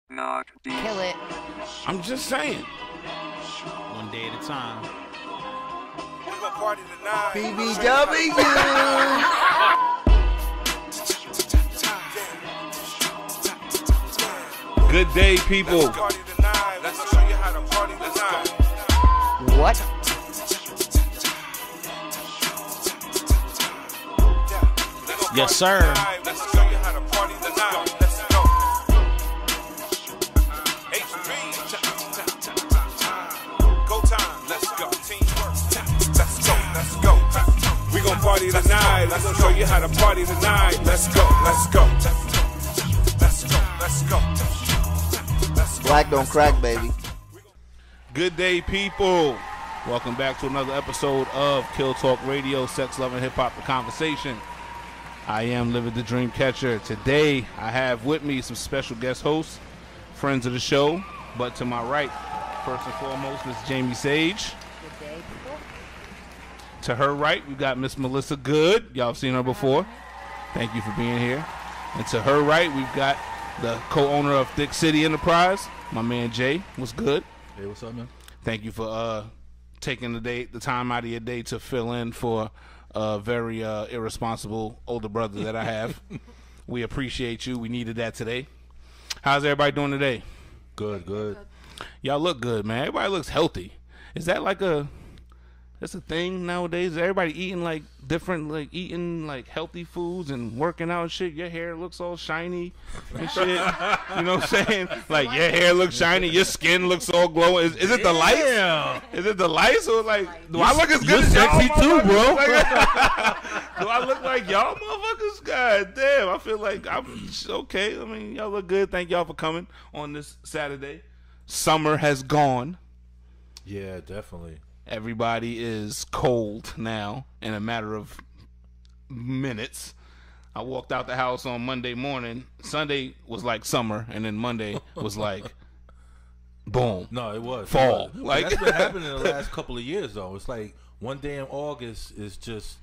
Not deep. Kill it. I'm just saying. One day at a time. We gonna party tonight. BBW. Good day, people. Let's party tonight. Let's show you how to party tonight. What? Yes, sir. Let's show you how to party tonight. Let's go. HB. Go time. Let's go. Teamwork. Let's go. Let's go. We gon' party tonight. Let's show you how to party tonight. Let's go. Let's go. Let's go. Let's go. Let's go. Black don't crack, baby. Good day, people. Welcome back to another episode of Kill Talk Radio, Sex, Love, and Hip Hop, The Conversation. I am Living the Dream Catcher. Today, I have with me some special guest hosts, friends of the show. But to my right, first and foremost, Miss Jaime Sage. Good day, people. To her right, we got Miss Melissa Goode. Y'all have seen her before. Thank you for being here. And to her right, we've got the co-owner of Thick City Enterprise, my man Jay. What's good? Hey, what's up, man? Thank you for taking the time out of your day to fill in for a very irresponsible older brother that I have. We appreciate you. We needed that today. How's everybody doing today? Good. Y'all look good, man. Everybody looks healthy. Is that like that's a thing nowadays? Is everybody eating like different, like eating like healthy foods and working out and shit? Your hair looks all shiny and shit. You know what I'm saying? Like your hair looks shiny, your skin looks all glowing. Is it the lights? Is it the lights or like? Do I look as good as y'all? Sexy too, bro. Do I look like y'all motherfuckers? God damn, I feel like I'm okay. I mean, y'all look good. Thank y'all for coming on this Saturday. Summer has gone. Yeah, definitely. Everybody is cold now in a matter of minutes. I walked out the house on Monday morning. Sunday was like summer, and then Monday was like, boom. No, it was fall. It was. Like That's been happening in the last couple of years, though. It's like one day in August is just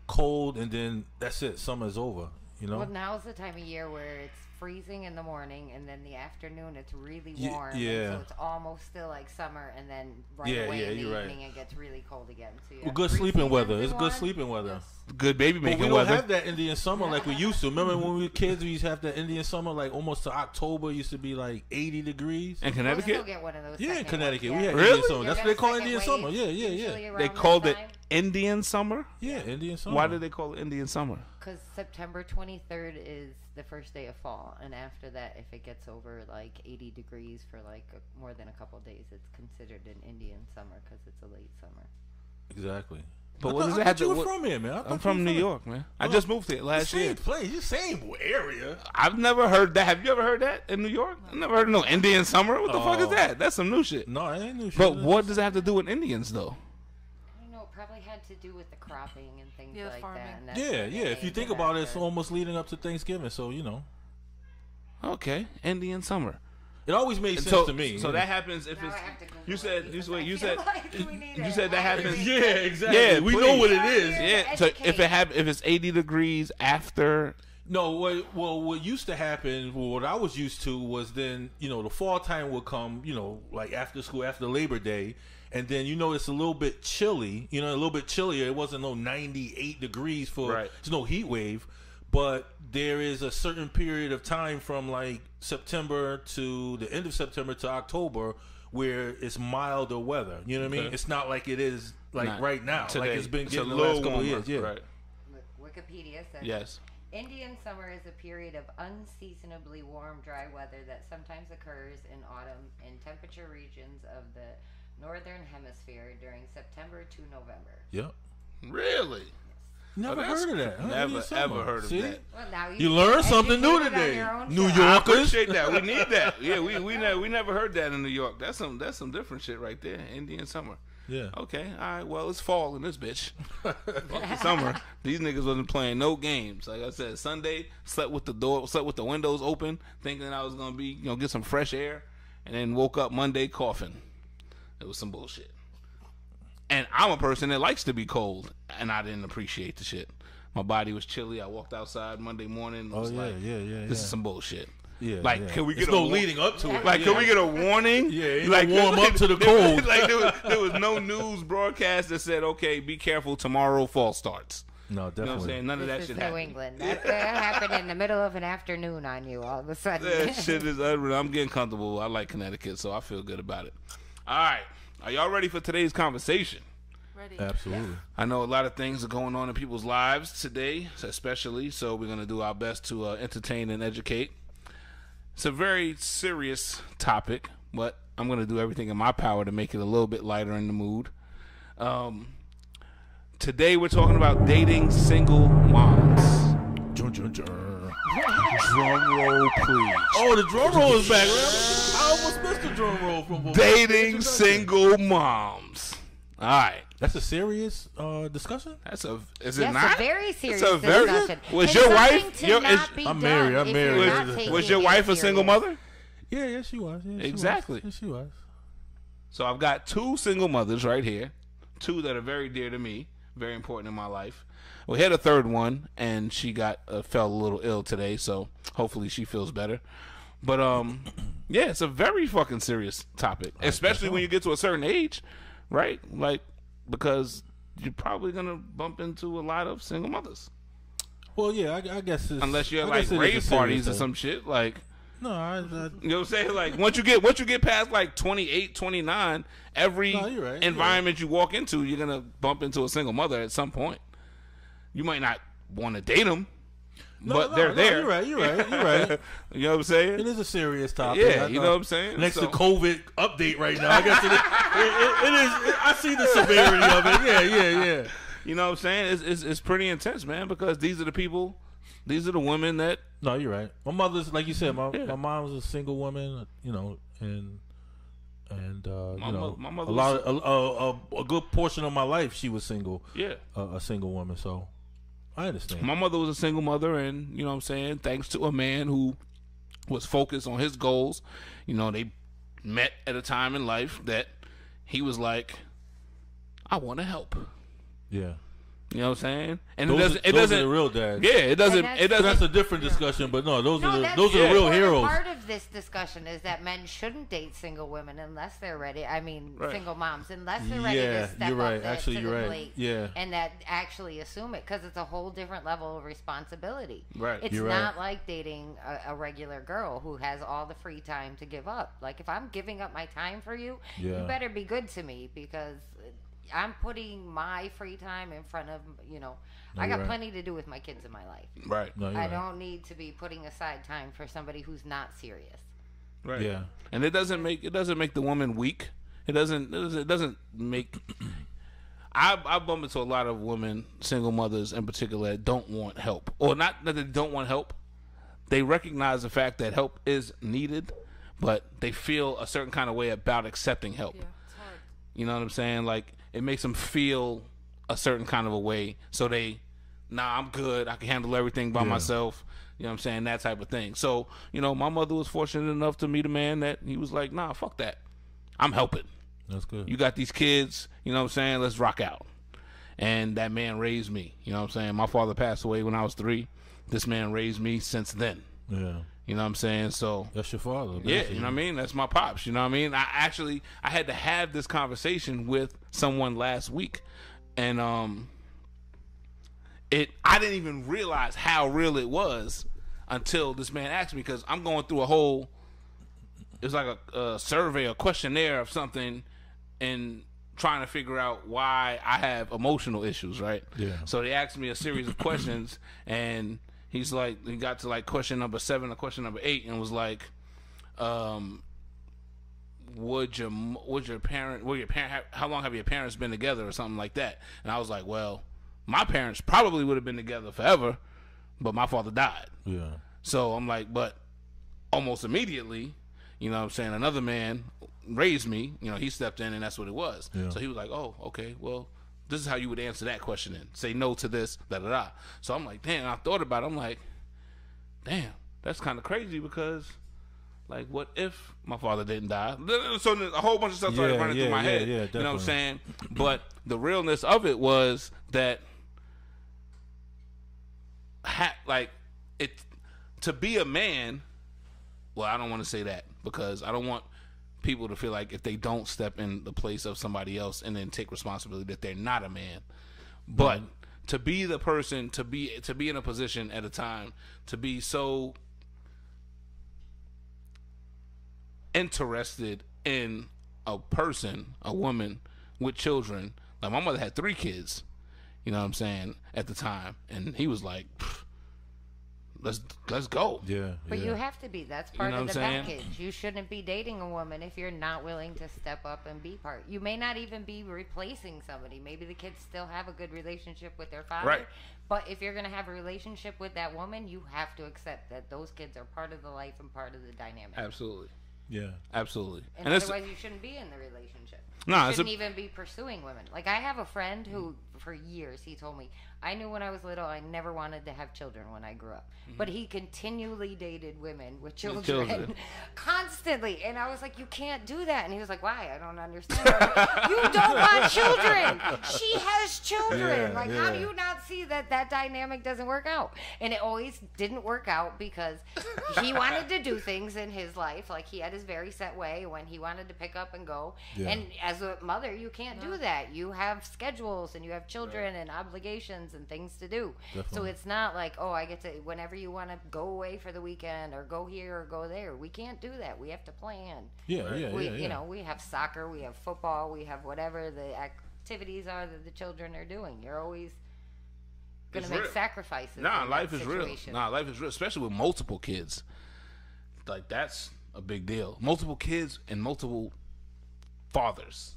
cold, and then that's it. Summer's over. You know. Well, now's the time of year where it's freezing in the morning, and then the afternoon it's really warm. Yeah. And so it's almost still like summer, and then away in the evening it gets really cold again. So Well, good sleeping weather. It's good sleeping weather. good baby But making we don't weather. have that Indian summer like we used to. Remember when we were kids, we used to have that Indian summer like almost to October. Used to be like 80 degrees. In We'll Connecticut, still get one of those. Yeah, in second Connecticut. ones, We had Really? Indian summer. You'll That's get what they a call second Indian wave, summer. Yeah. usually around they this called it time. Indian summer. Yeah, Indian summer. Why did they call it Indian summer? Because September 23rd is the first day of fall, and after that, if it gets over like 80 degrees for like more than a couple days, it's considered an Indian summer because it's a late summer. Exactly. But I what thought- does I it have thought you to? were from here, man. I thought I'm you from were New here. York, man. I Oh. just moved here last Same year. place, the same area. I've never heard that. Have you ever heard that in New York? I never heard of no Indian summer. What the fuck is Oh. that? That's some new shit. No, I ain't new shit. But what does it have to do with Indians, though? I don't know. It probably had to do with the cropping and things Yeah, like farming. that. And that's Yeah. where they If you named think it about it, it's after. almost leading up to Thanksgiving, so you know. Okay, Indian summer. It always made sense So, to me. so that happens if Now it's. I have to Google You it said. because You I wait. feel like we need You it. said that happens. yeah, exactly. Yeah, we please. know what it is. Yeah. So if it if it's 80 degrees after. No, what used to happen, what I was used to was then, the fall time would come, like after school, after Labor Day, and then, it's a little bit chilly, a little bit chillier. It wasn't no 98 degrees Right. There's no heat wave, but there is a certain period of time from like September to the end of September to October where it's milder weather. You know what I mean? Okay. It's not like it is like Not right now. today. Like it's been It's a getting the little last couple of warmer. years. Yeah. Right. Wikipedia says Yes. Indian summer is a period of unseasonably warm, dry weather that sometimes occurs in autumn in temperature regions of the northern hemisphere during September to November. Yep. Really? Never that's heard of that. Huh? Never Indian summer. ever heard of See? that. Well, now You learned something new educated on today. your own New show. I Yorkers. appreciate that. We need that. Yeah, we never heard that in New York. That's some different shit right there. Indian summer. Yeah. Okay, all right. Well, it's fall in this bitch. Fuck the summer. These niggas wasn't playing no games. Like I said, Sunday slept with the windows open, thinking I was gonna be, get some fresh air, and then woke up Monday coughing. It was some bullshit. And I'm a person that likes to be cold, and I didn't appreciate the shit. My body was chilly. I walked outside Monday morning. And was Oh, yeah, like, yeah. this is some bullshit. Yeah, Like, yeah. can we There's get no a leading up to it? Like, can we get a warning? Yeah, ain't like no warm up to the cold. Like, there was no news broadcast that said, "Okay, be careful, tomorrow fall starts." No, You know what I'm definitely. saying? None of that This is shit New happened. England. That happened in the middle of an afternoon on you all of a sudden. That shit is unreal. I'm getting comfortable. I like Connecticut, so I feel good about it. All right, are y'all ready for today's conversation? Ready. Absolutely. I know a lot of things are going on in people's lives today, especially, so we're going to do our best to entertain and educate. It's a very serious topic, but I'm going to do everything in my power to make it a little bit lighter in the mood. Today we're talking about dating single moms. Drum roll, please. Oh, the drum roll is back. I almost missed the drum roll from Dating single moms. All right. That's a serious discussion. Is it Yes, not? a very serious It's a very- discussion. Was It's your something wife- to your- not is- be I'm done married, I'm if married. you're not Was taking your it wife a single serious. mother? Yeah, she was. Yeah, she Exactly. Was. Yeah, she was. So I've got two single mothers right here, two that are very dear to me, very important in my life. We had a third one, and she fell a little ill today, so hopefully she feels better. But yeah, it's a very fucking serious topic, especially when you get to a certain age, right? Like, because you're probably gonna bump into a lot of single mothers, Well, yeah, I guess it's, unless you're I like guess it is a rave serious parties or thing. some shit. Like, No, you know what I'm saying? Like, once you get past like 28, 29, every No, you're right, environment you walk into, you're gonna bump into a single mother at some point. You might not want to date them, but they're there. You're right. You're right. You know what I'm saying? It is a serious topic. Yeah, I you know what I'm saying? Next So- to COVID update right now, I guess it is. I see the severity of it. Yeah. You know what I'm saying? It's pretty intense, man, because these are the people, these are the women that, No, you're right. My mother's, like you said, my Yeah. mom was a single woman, you know, and My you know, mo- my mother a lot, a good portion of my life, she was single, yeah. a single woman. So I understand. My mother was a single mother, and you know what I'm saying, thanks to a man who was focused on his goals. You know, they met at a time in life that he was like, I want to help. Yeah, You know what I'm saying? And those it are doesn't the real dads. yeah, it doesn't And it That's doesn't a different discussion, but no, those are that's the the real important heroes. Part of this discussion is that men shouldn't date single women unless they're ready. I mean, Right. single moms, unless they're ready Yeah, to step you're up right. Actually, to you're the right. plate Yeah. and that actually assume it, because it's a whole different level of responsibility. Right. It's You're not right. like dating a regular girl who has all the free time to give up. Like, if I'm giving up my time for you, Yeah. you better be good to me, because I'm putting my free time in front of, you know, No, I you're got right. plenty to do with my kids in my life. right. No, you're I right. don't need to be putting aside time for somebody who's not serious. Right. Yeah. And it doesn't make the woman weak. It doesn't make I bump into a lot of women, single mothers in particular, that don't want help. Or not that they don't want help. They recognize the fact that help is needed, but they feel a certain kind of way about accepting help. Yeah, it's hard. You know what I'm saying? Like, it makes them feel a certain kind of a way. So I'm good. I can handle everything by Yeah. myself. You know what I'm saying? That type of thing. So, you know, my mother was fortunate enough to meet a man that he was like, nah, fuck that. I'm helping. That's good. You got these kids, you know what I'm saying? Let's rock out. And that man raised me. You know what I'm saying? My father passed away when I was 3. This man raised me since then. Yeah. You know what I'm saying? So, That's your father. yeah, basically. you know what I mean? That's my pops. You know what I mean? I had to have this conversation with someone last week. And I didn't even realize how real it was until this man asked me, because I'm going through it was like a survey, a questionnaire of something, and trying to figure out why I have emotional issues, right? Yeah. So they asked me a series of questions, and he's like, he got to like question number 7 or question number 8, and was like, how long have your parents been together, or something like that? And I was like, well, my parents probably would have been together forever, but my father died. Yeah. So I'm like, but almost immediately, you know what I'm saying, another man raised me, you know, he stepped in, and that's what it was. Yeah. So he was like, oh, okay, well, this is how you would answer that question then. Say no to this, da-da-da. So I'm like, damn, I thought about it. I'm like, damn, that's kind of crazy, because, like, what if my father didn't die? So a whole bunch of stuff started running through my head. Yeah, you know what I'm definitely. saying? But the realness of it was that, like, to be a man, well, I don't want to say that because I don't want people to feel like if they don't step in the place of somebody else and then take responsibility that they're not a man. But to be the person, to be in a position at a time, to be so interested in a person, a woman with children. Like my mother had 3 kids, you know what I'm saying, at the time, and he was like, let's go. Yeah. But you have to be. That's part know of what the I'm saying? package. You shouldn't be dating a woman if you're not willing to step up and be part. You may not even be replacing somebody. Maybe the kids still have a good relationship with their father. Right. But if you're going to have a relationship with that woman, you have to accept that those kids are part of the life and part of the dynamic. Absolutely. Yeah. Absolutely. And otherwise, you shouldn't be in the relationship. No, you it's shouldn't even be pursuing women. Like, I have a friend who, for years, he told me, I knew when I was little I never wanted to have children when I grew up. But he continually dated women with children. Constantly. And I was like, you can't do that. And he was like, why? I don't understand. Like, you don't want children. She has children. Yeah, how do you not see that that dynamic doesn't work out? And it always didn't work out because he wanted to do things in his life. Like, he had his very set way when he wanted to pick up and go. Yeah. And as a mother, you can't do that. You have schedules and you have children and obligations and things to do. Definitely. So it's not like, oh, I get to, whenever you want to go away for the weekend or go here or go there. We can't do that. We have to plan. Yeah. You know, we have soccer, we have football, we have whatever the activities are that the children are doing. You're always going to make sacrifices. Nah, in life that is real. situation. Nah, life is real, especially with multiple kids. Like, that's a big deal. Multiple kids and multiple fathers.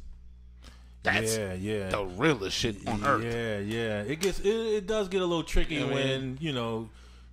That's the realest shit on earth. Yeah. It does get a little tricky when, you know,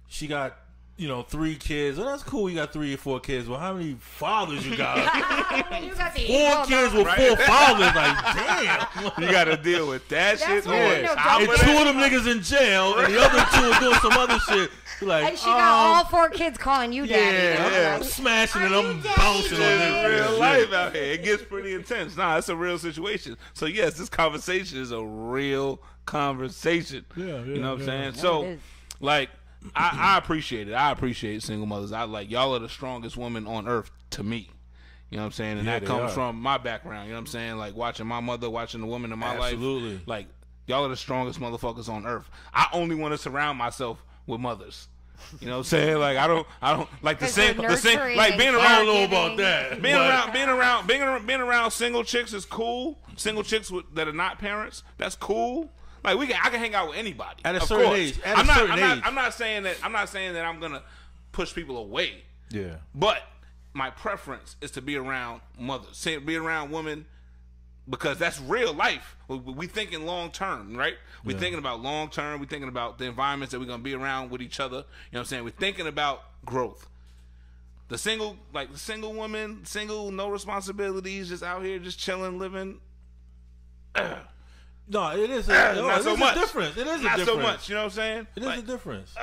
she got, you know, 3 kids. Well, that's cool. You got 3 or 4 kids. Well, how many fathers you got? You got the 4 kids with 4 fathers. Like, damn. You got to deal with that shit. what we know, And 2 of them niggas in jail, and the other 2 are doing some other shit. Like, and she got all 4 kids calling you daddy. I'm smashing and I'm bouncing on this Real life out here. It gets pretty intense. Nah, it's a real situation. So, yes, this conversation is a real conversation. You know what I'm saying? So, like, I appreciate it. I appreciate single mothers. I like, y'all are the strongest women on earth to me. You know what I'm saying? And that comes from my background. You know what I'm saying? Like, watching my mother, watching the women in my life. Absolutely. Like, y'all are the strongest motherfuckers on earth. I only want to surround myself with mothers. You know what I'm saying? Like, I don't like the same like being around. I don't know about that. Being around single chicks is cool. Single chicks that are not parents, that's cool. Like, I can hang out with anybody at a certain age. I'm not saying that I'm gonna push people away. Yeah. But my preference is to be around mothers, be around women, because that's real life. We thinking long term, right? We're thinking about long term. We're thinking about the environments that we're gonna be around with each other. You know what I'm saying? We're thinking about growth. The single woman, no responsibilities, just out here, just chilling, living. No, it is. Not so much. A difference. It is a not difference. so much. You know what I'm saying? It is a difference.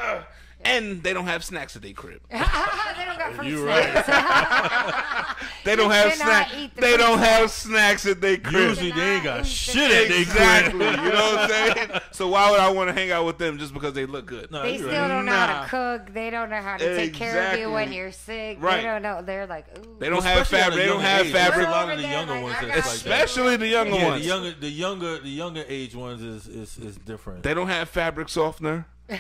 And they don't have snacks at their crib. They don't got fruit You're snacks. They don't have cannot snacks. eat the They fruit don't have snacks. snacks at their crib. Usually they ain't got Cannot shit eat at their Exactly. crib. You know what I'm saying? So why would I want to hang out with them just because they look good? No, They you're still right. don't know how to cook. They don't know how to take care of you when Exactly. you're sick. Right. They don't know. They're like, ooh. They don't have Especially at fabric. a They don't younger have age. fabric. A lot of Over the there, younger like, ones I that's got like that. Especially the younger Yeah, ones. the younger age ones is different. They don't have fabric softener. You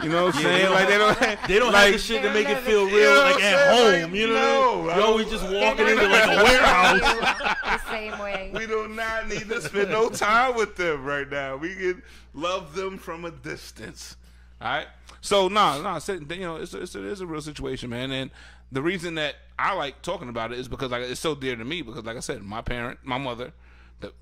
know what I'm saying? Like, they don't have. They don't like, have the shit to make it feel You know real, what like I'm at saying? home. Like, You know, no, you always just walking into like a warehouse. The same way. We do not need to spend no time with them right now. We can love them from a distance. All right. So you know, it's a real situation, man. And the reason that I like talking about it is because it's so dear to me. Because, like I said, my mother.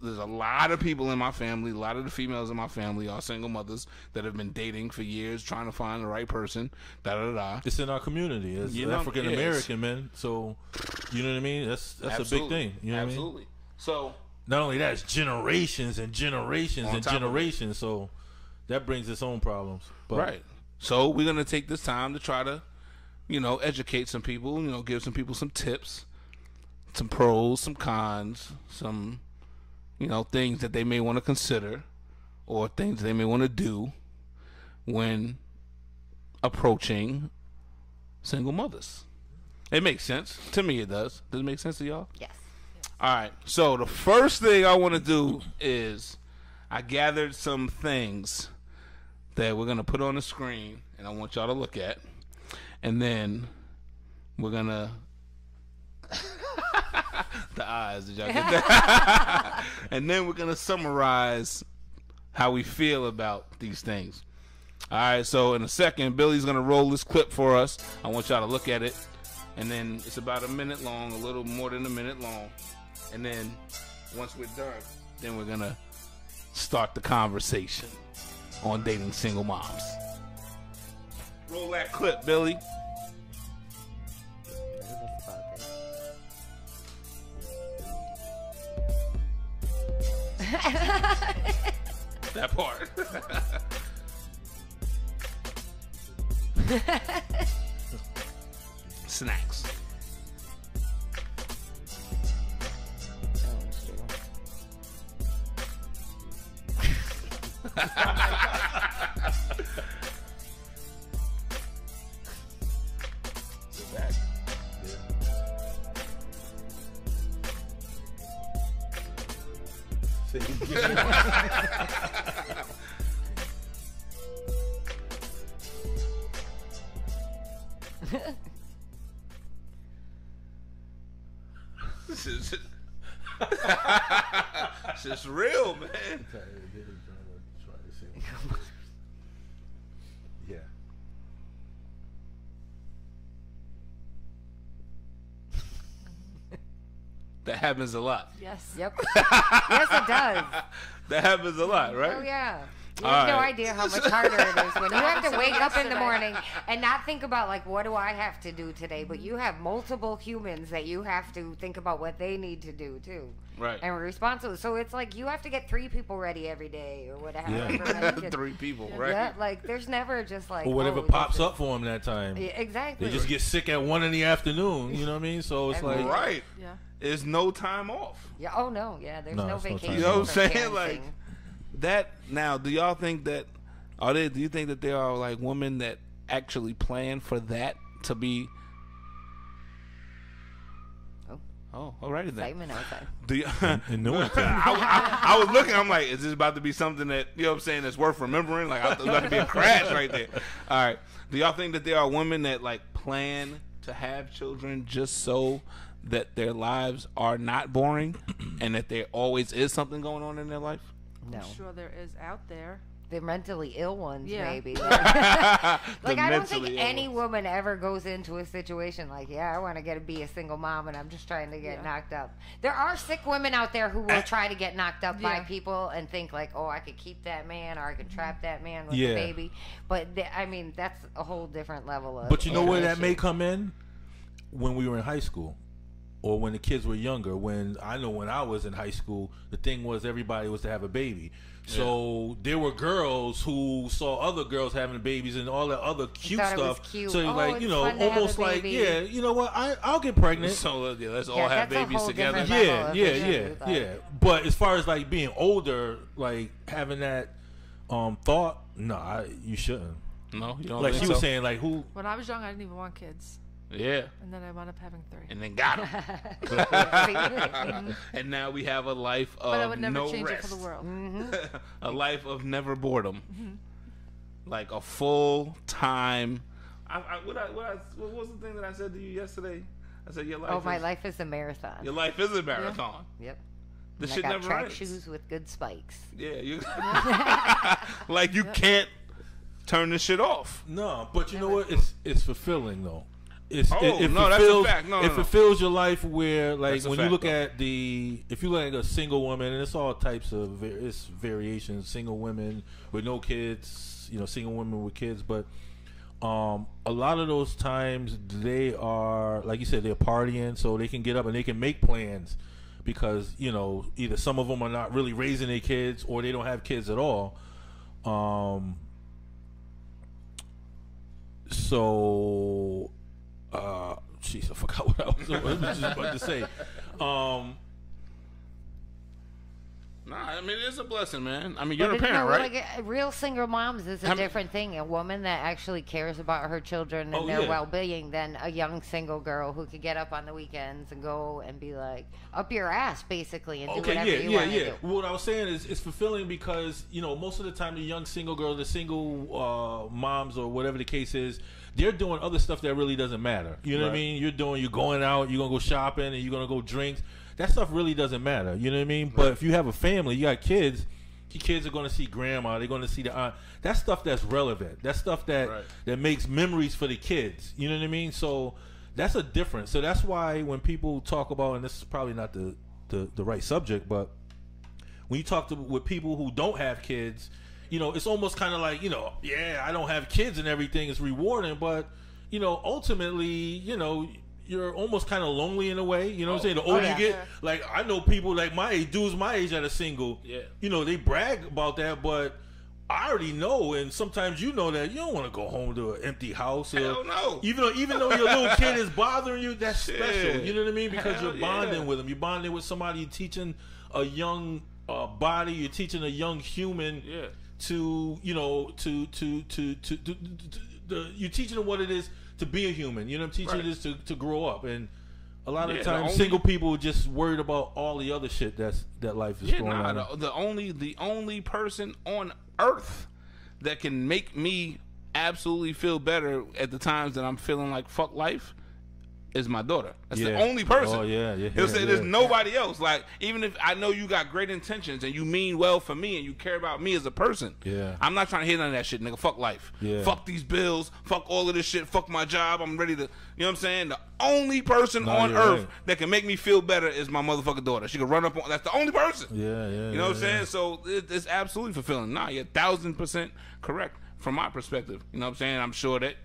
There's a lot of people in my family, a lot of the females in my family are single mothers that have been dating for years, trying to find the right person. It's in our community. It's African American men. So, you know what I mean? That's a big thing. You know what I mean? Absolutely. So, not only that, it's generations and generations On and top of it. generations. So that brings its own problems. But right. So we're gonna take this time to try to, you know, educate some people. You know, give some people some tips, some pros, some cons, some, you know, things that they may want to consider or things they may want to do when approaching single mothers. It makes sense to me. It does. Does it make sense to y'all? Yes. All right. So the first thing I want to do is I gathered some things that we're gonna put on the screen, and I want y'all to look at, and then we're gonna. The eyes, did y'all get that? And then we're gonna summarize how we feel about these things. All right, so in a second, Billy's gonna roll this clip for us. I want y'all to look at it, and then it's about a minute long, a little more than a minute long. And then once we're done, then we're gonna start the conversation on dating single moms. Roll that clip, Billy. That part. Snacks. This is it's just real, man. Yeah. That happens a lot. Yes. Yep. Yes, it does. That happens a lot, right? Oh yeah. You All have no right. idea how much harder it is when you have to wake up in the morning and not think about like what do I have to do today, but you have multiple humans that you have to think about what they need to do too. Right. And we're responsible. So it's like you have to get 3 people ready every day or whatever. Yeah. 3 people, right? Yeah, like there's never just like Or whatever oh, pops this up for them that time. is- Yeah, exactly. They just get sick at 1 in the afternoon. You know what I mean? So it's like, Right. Yeah. There's no time off. Yeah. Oh no. Yeah. There's No, no it's no time. vacation. You know what I'm for saying? Like, parenting. That now, do y'all think that do you think that there are like women that actually plan for that to be? Oh, alrighty then. Excitement outside. Do you, in Newington. I was looking. I'm like, is this about to be something that you know what I'm saying that's worth remembering? Like, I thought it was about to be a crash right there. All right. Do y'all think that there are women that like plan to have children just so that their lives are not boring, and that there always is something going on in their life? No. I'm sure there is out there. The mentally ill ones, Yeah. maybe. The Like, I don't think mentally ill any ones. woman ever goes into a situation like, yeah, I want to be a single mom and I'm just trying to get Yeah. knocked up. There are sick women out there who will try to get knocked up by Yeah. people and think like, oh, I could keep that man or I could trap that man with Yeah. a baby. But, I mean, that's a whole different level of But you know where that may issue. come in? When we were in high school. Or when the kids were younger. When I was in high school, the thing was everybody was to have a baby. So there were girls who saw other girls having babies and all that other cute thought it was stuff. cute. So Oh, like, it's you know, fun to have almost a like, baby. yeah, you know what, I'll get pregnant. So yeah, let's all Yeah, have that's a babies whole together. different level Yeah, of yeah, issue, like- yeah. But as far as like being older, like having that thought, no, you shouldn't. No, you don't. Like think she was so? saying, like who? When I was young, I didn't even want kids. Yeah, And then I wound up having 3. and then got them. And now we have a life of But I would never no change rest. it for the world. A life of never boredom. Like a full time. What was the thing that I said to you yesterday? I said your life. Oh, my is, life is a marathon. Your life is a marathon. Yep. This And shit I got never track ends. shoes with good spikes. Yeah, you. Like you can't turn this shit off. No, but you know what? It's fulfilling though. It No, that's a fulfills, fact. No, it no. fulfills your life where, like, That's a when you fact, look though. at if you look at a single woman, and it's all types of it's variations. Single women with no kids, you know, single women with kids, but a lot of those times they are, like you said, they're partying, so they can get up and they can make plans because you know either some of them are not really raising their kids or they don't have kids at all. So, jeez, I forgot what I was just about to say. Nah, I mean, it's a blessing, man. I mean, you're But a parent, right? like, real single moms is a different thing. A woman that actually cares about her children and their well-being than a young single girl who could get up on the weekends and go and be like up your ass basically and do whatever you want to do. What I was saying is it's fulfilling because most of the time the young single girls, the single moms or whatever the case is, they're doing other stuff that really doesn't matter. You know what I mean? You're going out, you're gonna go shopping, and you're gonna go drinks. That stuff really doesn't matter. You know what I mean? But if you have a family, you got kids. Your kids are going to see grandma. They're going to see the aunt. That's stuff that's relevant. That's stuff that makes memories for the kids. You know what I mean? So that's a difference. So that's why when people talk about, and this is probably not the right subject, but when you talk with people who don't have kids, it's almost kind of like, I don't have kids and everything is rewarding, but ultimately, you're almost kind of lonely in a way. You know what I'm saying? The older you get, like, I know people like my age, dudes my age that are single. Yeah. They brag about that, but I already know, and sometimes that you don't want to go home to an empty house. Hell no. Even though your little kid is bothering you, that's special. You know what I mean? Because you're bonding with them. You're bonding with somebody. You're teaching a young body. You're teaching a young human to, you're teaching them what it is to be a human. I'm teaching this to grow up, and a lot of times single people are just worried about all the other shit that life is going on. The only person on earth that can make me absolutely feel better at the times that I'm feeling like fuck life is my daughter. That's the only person. Oh yeah. He'll say there's nobody else. Like, even if I know you got great intentions and you mean well for me and you care about me as a person, I'm not trying to hear none of that shit, nigga. Fuck life. Fuck these bills. Fuck all of this shit. Fuck my job. I'm ready to, you know what I'm saying? The only person on earth that can make me feel better is my motherfucking daughter. She can run up on, that's the only person. You know what I'm saying? So it's absolutely fulfilling. Nah, you're 1,000% correct from my perspective. You know what I'm saying? I'm sure that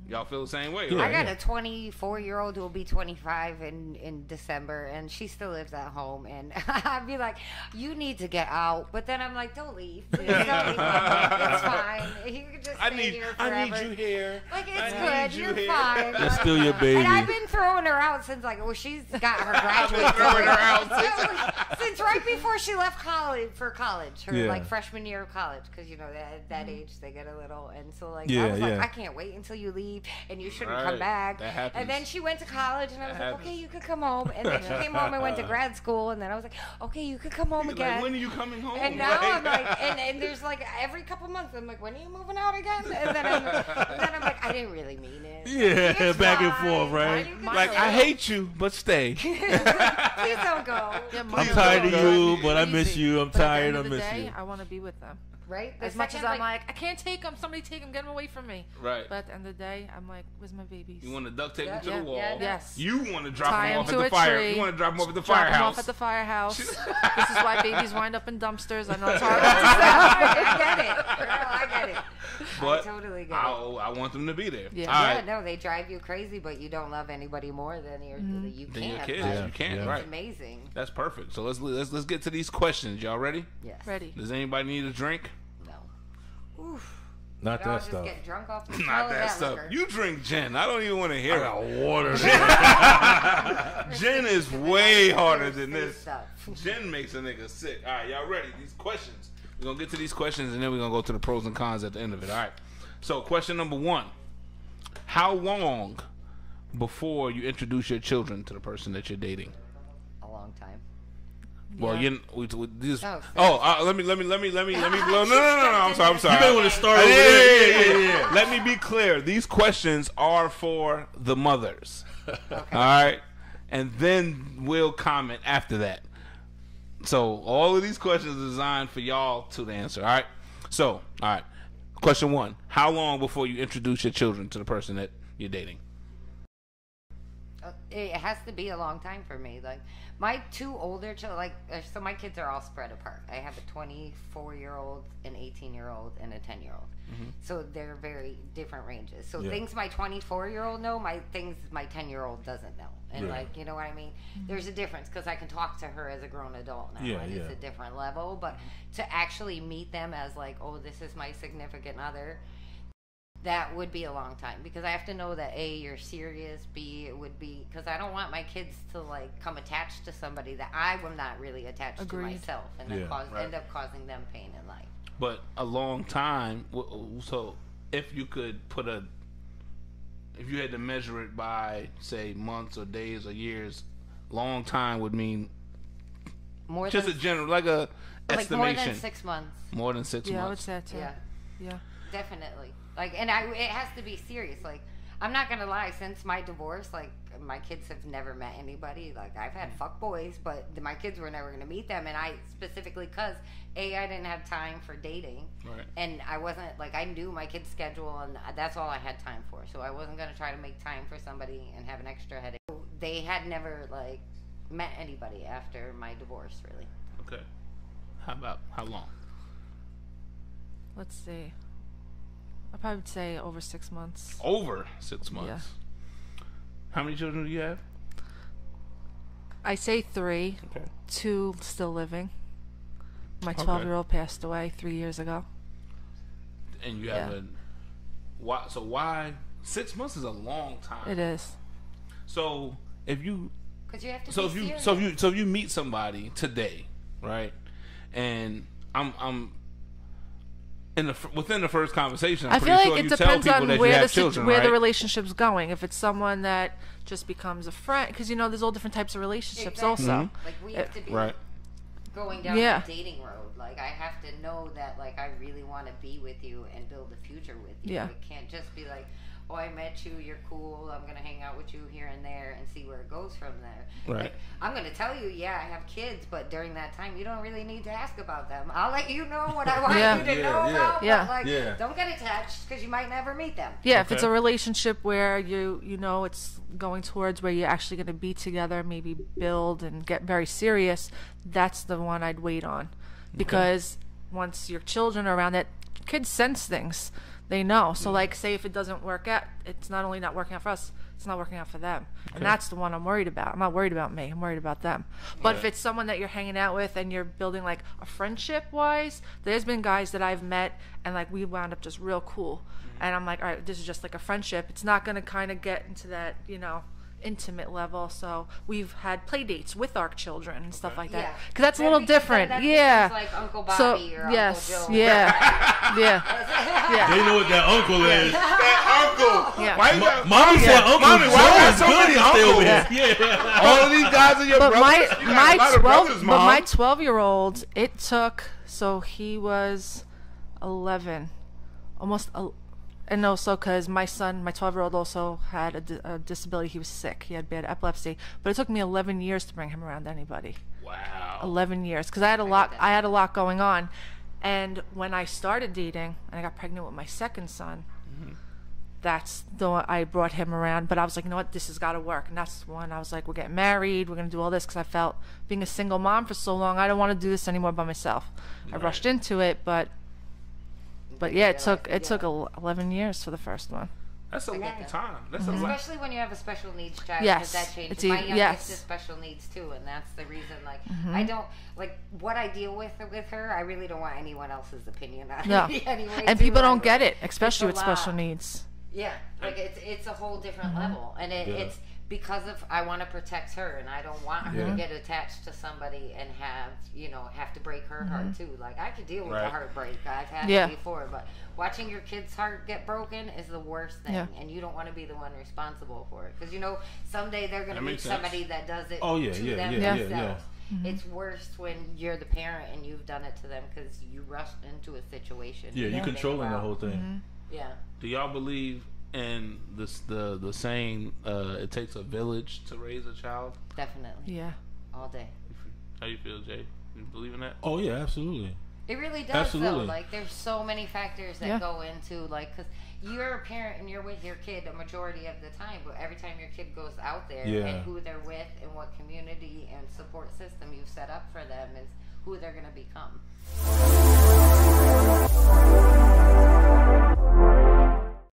y'all feel the same way. I got a 24-year-old who will be 25 in December, and she still lives at home. And I'd be like, "You need to get out," but then I'm like, "Don't leave. Please don't leave. It's fine. You can just stay here forever. I need you here. Like, it's good. You're fine. That's still your baby." And I've been throwing her out since she's got her graduate throwing her out since right before she left college her freshman year of college, because that age they get a little, and so I was like, I can't wait until you leave. And you shouldn't come back. That happens. And then she went to college, and I was like, okay, you could come home. And then she came home and went to grad school, and then I was like, okay, you could come home again. Like, when are you coming home? And now I'm like, and there's like every couple months, I'm like, when are you moving out again? And then I'm like, I didn't really mean it. Yeah, it's back fine. and forth, right? Like, I hate you, but stay. Please don't go. I'm tired of you, but I miss you. I'm tired, I miss you. I want to be with them. Right? As much as I'm like, I can't take them. Somebody take them. Get them away from me. Right. But at the end of the day, I'm like, where's my babies? You want to duct tape them to the wall. Yes. You want to drop Tie them off to at the a fire. tree. You want to drop them off at the Drop them firehouse. off at the firehouse. This is why babies wind up in dumpsters. I know it's hard to say. I get it. Girl, I get it. But I totally get it. I want them to be there. Yeah. All right. No, they drive you crazy, but you don't love anybody more than your you Than your can't. kids. Like, You can't. Right. It's amazing. That's perfect. So let's get to these questions. Y'all ready? Yes. Ready. Does anybody need a drink? No. Oof. Not I'll that just stuff. get drunk off the smell Not of that stuff. liquor. You drink gin. I don't even want to hear it. I got water. Gin is way harder than this. Stuff. Gin makes a nigga sick. All right, y'all ready? These questions. We're going to get to these questions, and then we're going to go to the pros and cons at the end of it. All right. So, question number 1. How long before you introduce your children to the person that you're dating? A long time. Well, Yeah. let me. No. I'm sorry. You may want to start over Yeah. Let me be clear. These questions are for the mothers. Okay. All right, and then we'll comment after that. So all of these questions are designed for y'all to answer. All right. So, all right. Question 1: how long before you introduce your children to the person that you're dating? It has to be a long time for me. Like, my 2 older children, so my kids are all spread apart. I have a 24-year-old, an 18-year-old, and a 10-year-old. Mm-hmm. So they're very different ranges. So things my 24-year-old know, my 10-year-old doesn't know. And you know what I mean? There's a difference, because I can talk to her as a grown adult now, and it's a different level. But to actually meet them as like, oh, this is my significant other, that would be a long time because I have to know that A, you're serious, B, it would be because I don't want my kids to like come attached to somebody that I am not really attached Agreed. to myself and then end up causing them pain in life. But a long time. So if you could if you had to measure it by say months or days or years, long time would mean More just than, a general like a like estimation. more than 6 months. More than 6 Yeah, I would months. say that too. Yeah. Definitely. Like, and it has to be serious. Like, I'm not gonna lie. Since my divorce, like, my kids have never met anybody. Like, I've had fuck boys, but my kids were never gonna meet them. And I specifically, cause A, I didn't have time for dating, Right. and I wasn't like I knew my kids' schedule, and that's all I had time for. So I wasn't gonna try to make time for somebody and have an extra headache. They had never like met anybody after my divorce, really. Okay. How long? Let's see. I probably would say over 6 months. Over 6 months. Yeah. How many children do you have? I say 3. Okay. 2 still living. My Okay. 12-year-old passed away 3 years ago. And you have Yeah. why? So why 6 months is a long time. It is. So if you Cause you have to so be serious. if you meet somebody today, right? And I'm within the first conversation, I'm I feel pretty like sure it you tell depends people on that you where have children, where right? the relationship's going. If it's someone that just becomes a friend, because there's all different types of relationships Exactly. also. Like we have to be Right. going down Yeah. the dating road. Like I have to know that like I really want to be with you and build a future with you. Yeah. It can't just be like, oh, I met you, you're cool, I'm gonna hang out with you here and there and see where it goes from there. Right. Like, I'm gonna tell you, yeah, I have kids, but during that time you don't really need to ask about them. I'll let you know what I want Yeah. you to Yeah, know yeah. about, Yeah. but like Yeah. don't get attached because you might never meet them. Yeah, if it's Okay. a relationship where you know it's going towards where you're actually going to be together, maybe build and get very serious, that's the one I'd wait on. Because once your children are around, that kids sense things. They know. So like say if it doesn't work out, it's not only not working out for us, it's not working out for them. And that's the one I'm worried about. I'm not worried about me. I'm worried about them. But if it's someone that you're hanging out with and you're building like a friendship wise, there's been guys that I've met and like we wound up just real cool. And I'm like, all right, this is just like a friendship. It's not going to kind of get into that, intimate level. So we've had play dates with our children and stuff like that. Yeah. Because that's a little different. That yeah. becomes like Uncle Bobby So or yes, Uncle Joe. yeah, yeah, They know what that uncle is. Uncle. yeah. Why you got, Mommy said Uncle Mommy, why you got Joe so is many good to stay over uncles? here. Yeah. All of these guys are your But brothers. You got a lot of brothers, Mom. my 12-year-old, it took, so he was 11, almost. And also because my son, my 12-year-old, also had a disability. He was sick. He had bad epilepsy. But it took me 11 years to bring him around anybody. Wow. 11 years, because I had a lot going on. And when I started dating and I got pregnant with my second son, that's the one I brought him around. But I was like, you know what, this has got to work. And that's when I was like, we're getting married, we're going to do all this, because I felt being a single mom for so long, I don't want to do this anymore by myself. I rushed into it, but yeah, it took 11 years for the first one. That's a I get long that. time. That's a lot. Especially when you have a special needs child, Yes, because that changes. it's My even- youngest yes. is special needs too, and that's the reason. Like, I don't like what I deal with her. I really don't want anyone else's opinion on No. it anyway. And too. people don't Like, get it, especially with it's a special lot. needs. Yeah, like it's a whole different level, and it's because of I want to protect her, and I don't want her to get attached to somebody and have to break her heart too. Like I could deal with Right. a heartbreak. I've had Yeah. it before, but watching your kid's heart get broken is the worst thing, Yeah. and you don't want to be the one responsible for it because someday they're going That to meet makes sense. somebody that does it Oh, yeah, to yeah, them yeah, themselves. yeah. It's worse when you're the parent and you've done it to them because you rushed into a situation. Yeah, you thinking controlling the about- whole thing. Yeah. Do y'all believe in the saying, it takes a village to raise a child? Definitely. Yeah. All day. How you feel, Jay? You believe in that? Oh yeah, absolutely. It really does, Absolutely. though. Like, there's so many factors that Yeah. go into, like, because you're a parent and you're with your kid a majority of the time, but every time your kid goes out there Yeah. and who they're with and what community and support system you've set up for them is who they're going to become.